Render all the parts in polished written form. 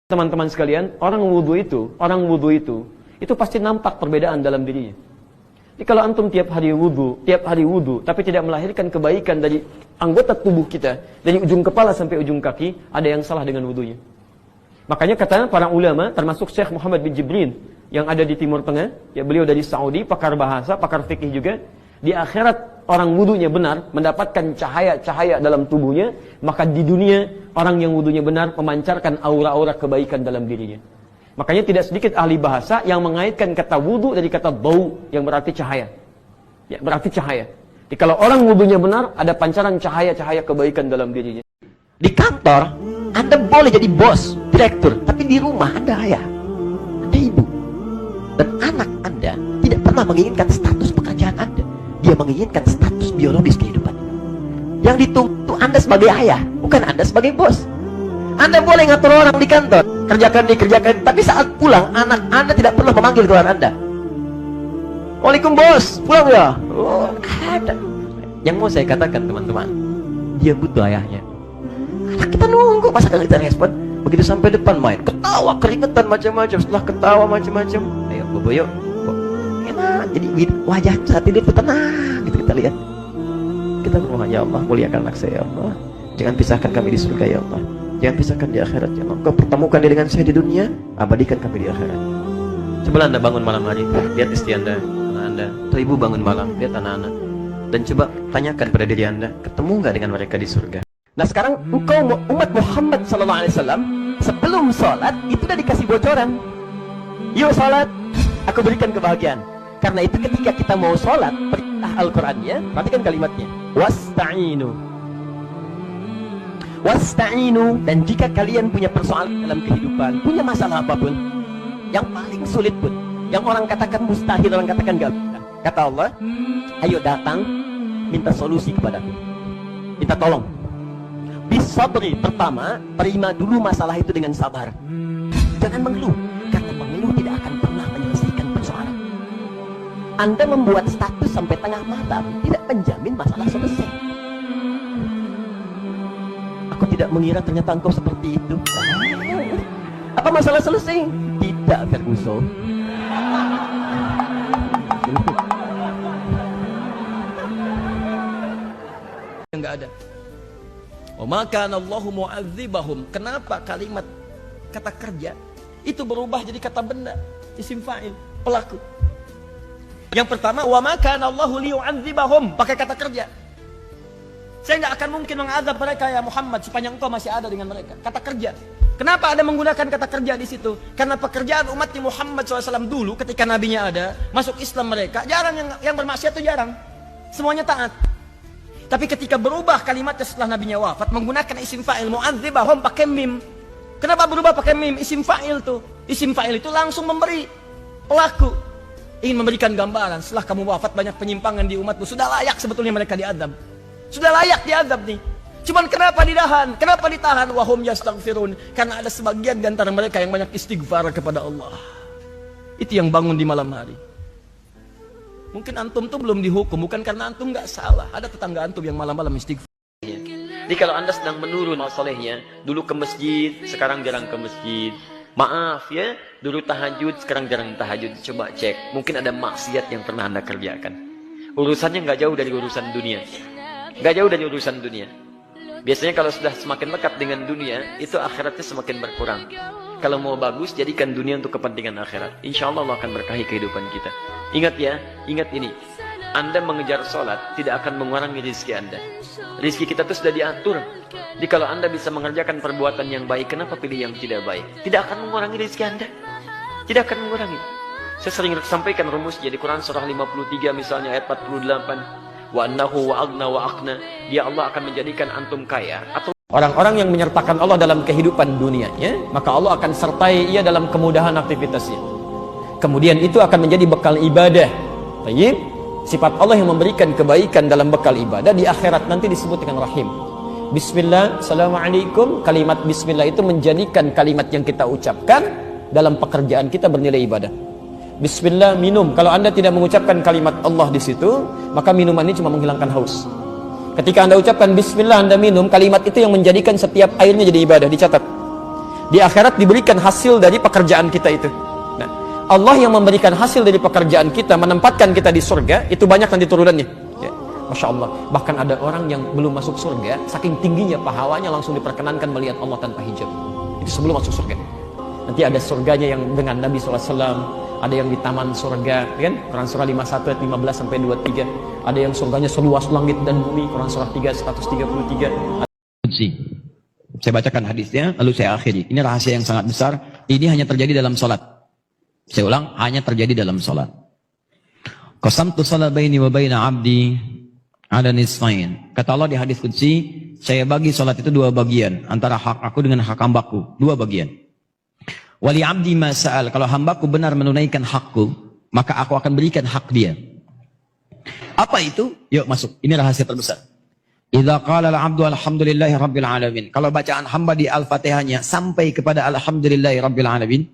Teman-teman sekalian, orang wudhu itu pasti nampak perbedaan dalam dirinya. Jadi kalau antum tiap hari wudhu, tapi tidak melahirkan kebaikan dari anggota tubuh kita, dari ujung kepala sampai ujung kaki, ada yang salah dengan wudhunya. Makanya kata para ulama, termasuk Syekh Muhammad bin Jibrin, yang ada di Timur Tengah, ya beliau dari Saudi, pakar bahasa, pakar fikih juga, di akhirat orang wudhunya benar, mendapatkan cahaya-cahaya dalam tubuhnya, maka di dunia orang yang wudhunya benar memancarkan aura-aura kebaikan dalam dirinya. Makanya tidak sedikit ahli bahasa yang mengaitkan kata wudhu dari kata bau yang berarti cahaya. Ya, berarti cahaya. Jadi kalau orang wudhunya benar, ada pancaran cahaya-cahaya kebaikan dalam dirinya. Di kantor, Anda boleh jadi bos, direktur, tapi di rumah Anda ayah, Anda ibu. Dan anak Anda tidak pernah menginginkan status pekerjaan Anda. Dia menginginkan status biologis kehidupan. Yang ditunggu Anda sebagai ayah, bukan Anda sebagai bos. Anda boleh ngatur orang di kantor, kerjakan, tapi saat pulang, anak Anda tidak pernah memanggil keluar Anda. Waalaikum bos, pulang ya? Oh, ada. Yang mau saya katakan teman-teman, dia butuh ayahnya. Anak kita nunggu, masa gak kita respon? Begitu sampai depan main, ketawa, keringetan macam-macam. Setelah ketawa macam-macam, ayo bobo yuk. Enak, jadi wajah saat ini itu tenang, gitu kita lihat. Kita berdoa, ya Allah, muliakan anak saya, ya Allah. Jangan pisahkan kami di surga, ya Allah. Jangan pisahkan di akhirat, ya Allah. Kau pertemukan dia dengan saya di dunia, abadikan kami di akhirat. Coba Anda bangun malam hari, lihat istri Anda, anak Anda. Atau ibu bangun malam, lihat anak-anak. Dan coba tanyakan pada diri Anda, ketemu nggak dengan mereka di surga? Nah sekarang engkau umat Muhammad SAW, sebelum sholat itu udah dikasih bocoran. Yuk sholat, aku berikan kebahagiaan. Karena itu ketika kita mau sholat, perintah Al-Qurannya, perhatikan kalimatnya, wasta'inu. Dan jika kalian punya persoalan dalam kehidupan, punya masalah apapun, yang paling sulit pun, yang orang katakan mustahil, orang katakan gak bisa, kata Allah, ayo datang, minta solusi kepadaku, minta tolong. Bisabri, pertama, terima dulu masalah itu dengan sabar. Jangan mengeluh, karena mengeluh tidak akan pernah menyelesaikan persoalan. Anda membuat status sampai tengah malam tidak menjamin masalah selesai. Aku tidak mengira ternyata engkau seperti itu. Apa masalah selesai? Tidak, Ferguson. Enggak ada. Maka Allahu mu'adzibahum. Kenapa kalimat kata kerja itu berubah jadi kata benda, isim fa'il, pelaku. Yang pertama, wa maka Allahu liyu'adzibahum, pakai kata kerja. Saya nggak akan mungkin mengazab mereka ya Muhammad sepanjang engkau masih ada dengan mereka. Kata kerja. Kenapa ada menggunakan kata kerja di situ? Karena pekerjaan umat Muhammad SAW dulu ketika nabinya ada, masuk Islam mereka, jarang yang bermaksiat itu jarang. Semuanya taat. Tapi ketika berubah kalimatnya setelah nabinya wafat, menggunakan isim fa'il, mu'adzibahum pakai mim. Kenapa berubah pakai mim? Isim fa'il tuh. Isim fa'il itu langsung memberi pelaku. Ingin memberikan gambaran, setelah kamu wafat banyak penyimpangan di umatmu, sudah layak sebetulnya mereka diadab. Sudah layak diadab nih. Cuman kenapa ditahan? Kenapa ditahan? Wahum yastaghfirun. Karena ada sebagian di antara mereka yang banyak istighfar kepada Allah. Itu yang bangun di malam hari. Mungkin antum tuh belum dihukum, bukan karena antum nggak salah. Ada tetangga antum yang malam-malam istighfar. Jadi kalau Anda sedang menurun solehnya, dulu ke masjid, sekarang jarang ke masjid. Maaf ya, dulu tahajud, sekarang jarang tahajud. Coba cek, mungkin ada maksiat yang pernah Anda kerjakan. Urusannya nggak jauh dari urusan dunia. Nggak jauh dari urusan dunia. Biasanya kalau sudah semakin lekat dengan dunia, itu akhiratnya semakin berkurang. Kalau mau bagus, jadikan dunia untuk kepentingan akhirat. Insya Allah Allah akan berkahi kehidupan kita. Ingat ya, ingat ini. Anda mengejar sholat, tidak akan mengurangi rezeki Anda. Rezeki kita itu sudah diatur. Jadi kalau Anda bisa mengerjakan perbuatan yang baik, kenapa pilih yang tidak baik? Tidak akan mengurangi rezeki Anda. Tidak akan mengurangi. Saya sering sampaikan rumusnya di Quran surah 53 misalnya ayat 48. Wa annahu wa agna wa aqna. Dia Allah akan menjadikan antum kaya atau orang-orang yang menyertakan Allah dalam kehidupan dunianya, maka Allah akan sertai ia dalam kemudahan aktivitasnya. Kemudian itu akan menjadi bekal ibadah. Baik, sifat Allah yang memberikan kebaikan dalam bekal ibadah di akhirat nanti disebut dengan rahim. Bismillah, assalamualaikum. Kalimat bismillah itu menjadikan kalimat yang kita ucapkan dalam pekerjaan kita bernilai ibadah. Bismillah, minum. Kalau Anda tidak mengucapkan kalimat Allah di situ, maka minuman ini cuma menghilangkan haus. Ketika Anda ucapkan bismillah, Anda minum, kalimat itu yang menjadikan setiap airnya jadi ibadah, dicatat. Di akhirat diberikan hasil dari pekerjaan kita itu. Nah, Allah yang memberikan hasil dari pekerjaan kita, menempatkan kita di surga, itu banyak nanti turunannya. Ya, Masya Allah. Bahkan ada orang yang belum masuk surga, saking tingginya pahalanya langsung diperkenankan melihat Allah tanpa hijab. Itu sebelum masuk surga. Nanti ada surganya yang dengan Nabi SAW, ada yang di taman surga, kan? Quran surah 51 ayat 15 sampai 23. Ada yang surganya seluas langit dan bumi, Quran surah 3 133. Saya bacakan hadisnya, lalu saya akhiri. Ini rahasia yang sangat besar. Ini hanya terjadi dalam salat. Saya ulang, hanya terjadi dalam salat. Qasamtu salat baini wa baina abdi ala nisfain. Kata Allah di hadis qudsi, saya bagi salat itu dua bagian, antara hak aku dengan hak hambaku, dua bagian. Wali abdi ma sa'al, kalau hambaku benar menunaikan hakku, maka aku akan berikan hak dia. Apa itu? Yuk masuk. Ini rahasia terbesar. Idza qala al-'abdu alhamdulillahi rabbil alamin. Kalau bacaan hamba di Al-Fatihahnya sampai kepada alhamdulillahi rabbil alamin,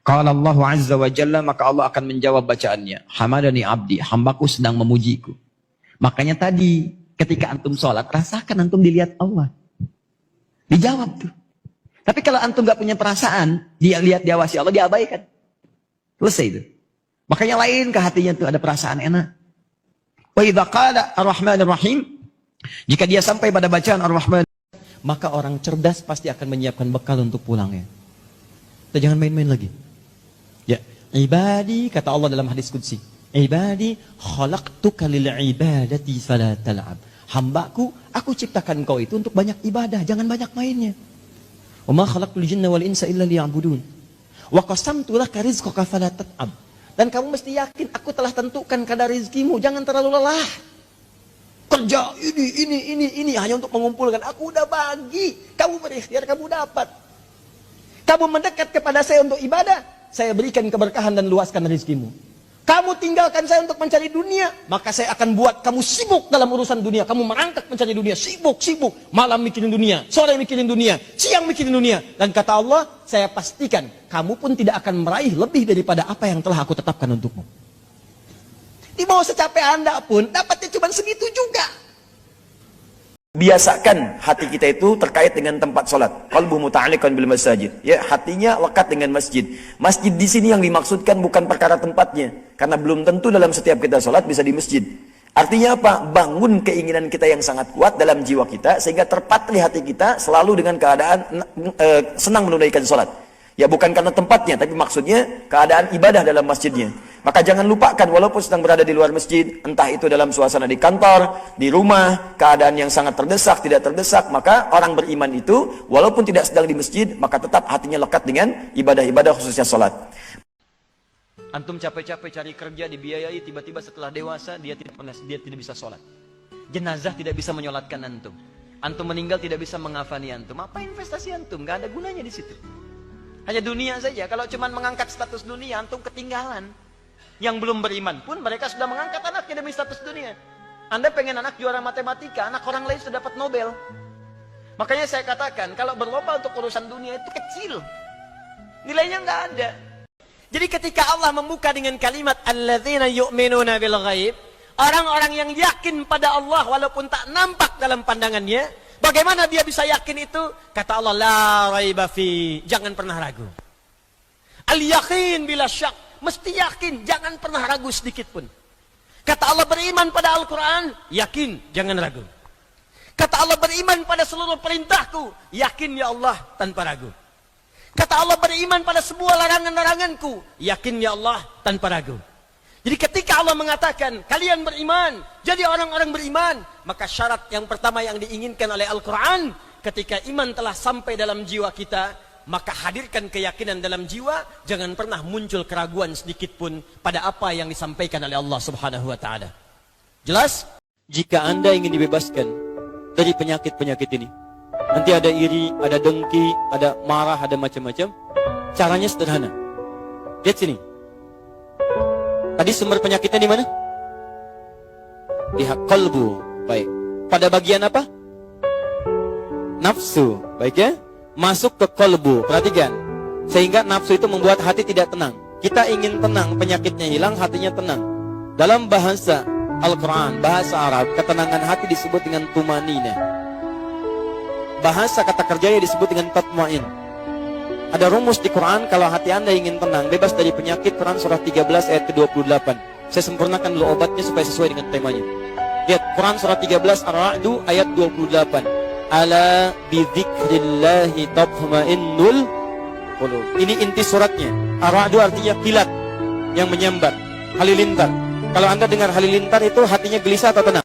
qala Allah azza wa jalla, maka Allah akan menjawab bacaannya. Hamadani abdi, hambaku sedang memujiku. Makanya tadi ketika antum sholat, rasakan antum dilihat Allah. Dijawab tuh. Tapi kalau antum gak punya perasaan, dia lihat diawasi Allah, diabaikan. Selesai itu. Makanya lain ke hatinya tuh ada perasaan enak. Wa idza qala ar-rahmanir rahim, jika dia sampai pada bacaan Ar-Rahman, maka orang cerdas pasti akan menyiapkan bekal untuk pulangnya. Kita jangan main-main lagi. Ya, ibadi, kata Allah dalam hadis qudsi, ibadi khalaqtuka lil ibadati fala tal'ab. Hambaku, aku ciptakan kau itu untuk banyak ibadah, jangan banyak mainnya. Wa ma khalaqtul jinna wal insa illa liya'budun. Wa qasamtu laka rizqaka fala tat'ab. Dan kamu mesti yakin aku telah tentukan kadar rizkimu, jangan terlalu lelah. Kerja ini hanya untuk mengumpulkan. Aku udah bagi, kamu berikhtiar, kamu dapat. Kamu mendekat kepada saya untuk ibadah, saya berikan keberkahan dan luaskan rezekimu. Kamu tinggalkan saya untuk mencari dunia, maka saya akan buat kamu sibuk dalam urusan dunia. Kamu merangkak mencari dunia, sibuk, malam mikirin dunia, sore mikirin dunia, siang mikirin dunia. Dan kata Allah, saya pastikan kamu pun tidak akan meraih lebih daripada apa yang telah aku tetapkan untukmu. Di bawah secapek Anda pun dapatnya cuma segitu juga. Biasakan hati kita itu terkait dengan tempat sholat. Qalbu muta'alliqan bil masajid. Ya, hatinya lekat dengan masjid. Masjid di sini yang dimaksudkan bukan perkara tempatnya, karena belum tentu dalam setiap kita sholat bisa di masjid. Artinya apa? Bangun keinginan kita yang sangat kuat dalam jiwa kita, sehingga terpatri hati kita selalu dengan keadaan senang menunaikan sholat. Ya, bukan karena tempatnya, tapi maksudnya keadaan ibadah dalam masjidnya. Maka jangan lupakan, walaupun sedang berada di luar masjid, entah itu dalam suasana di kantor, di rumah, keadaan yang sangat terdesak, tidak terdesak, maka orang beriman itu, walaupun tidak sedang di masjid, maka tetap hatinya lekat dengan ibadah-ibadah khususnya sholat. Antum capek-capek cari kerja, dibiayai, tiba-tiba setelah dewasa, dia tidak bisa sholat. Jenazah tidak bisa menyolatkan antum. Antum meninggal tidak bisa mengafani antum. Apa investasi antum? Gak ada gunanya di situ. Hanya dunia saja. Kalau cuma mengangkat status dunia, antum ketinggalan. Yang belum beriman pun mereka sudah mengangkat anaknya demi status dunia. Anda pengen anak juara matematika, anak orang lain sudah dapat Nobel. Makanya saya katakan, kalau berlomba untuk urusan dunia itu kecil. Nilainya nggak ada. Jadi ketika Allah membuka dengan kalimat alladzina yu'minuna bil ghaib, orang-orang yang yakin pada Allah walaupun tak nampak dalam pandangannya, bagaimana dia bisa yakin itu? Kata Allah, la raiba fi, jangan pernah ragu. Al-yaqin bila syak, mesti yakin, jangan pernah ragu sedikit pun. Kata Allah, beriman pada Al-Quran, yakin, jangan ragu. Kata Allah, beriman pada seluruh perintahku, yakin ya Allah, tanpa ragu. Kata Allah, beriman pada sebuah larangan-laranganku, yakin ya Allah, tanpa ragu. Jadi ketika Allah mengatakan, kalian beriman, jadi orang-orang beriman, maka syarat yang pertama yang diinginkan oleh Al-Quran, ketika iman telah sampai dalam jiwa kita, maka hadirkan keyakinan dalam jiwa, jangan pernah muncul keraguan sedikit pun pada apa yang disampaikan oleh Allah Subhanahu wa taala. Jelas? Jika Anda ingin dibebaskan dari penyakit-penyakit ini, nanti ada iri, ada dengki, ada marah, ada macam-macam. Caranya sederhana. Lihat sini. Tadi sumber penyakitnya di mana? Di qalbu. Baik. Pada bagian apa? Nafsu. Baik ya? Masuk ke qalbu. Perhatikan. Sehingga nafsu itu membuat hati tidak tenang. Kita ingin tenang, penyakitnya hilang, hatinya tenang. Dalam bahasa Al-Quran, bahasa Arab, ketenangan hati disebut dengan tumanina. Bahasa kata kerjanya disebut dengan tatmain. Ada rumus di Quran, kalau hati Anda ingin tenang, bebas dari penyakit, Quran surah 13 ayat ke-28. Saya sempurnakan dulu obatnya supaya sesuai dengan temanya. Lihat, Quran surah 13 Ar-Ra'du ayat 28. Ala bidzikrillahi tatma'innul qulub. Ini inti suratnya. Ar-Ra'du artinya kilat yang menyambar, halilintar. Kalau Anda dengar halilintar itu hatinya gelisah atau tenang?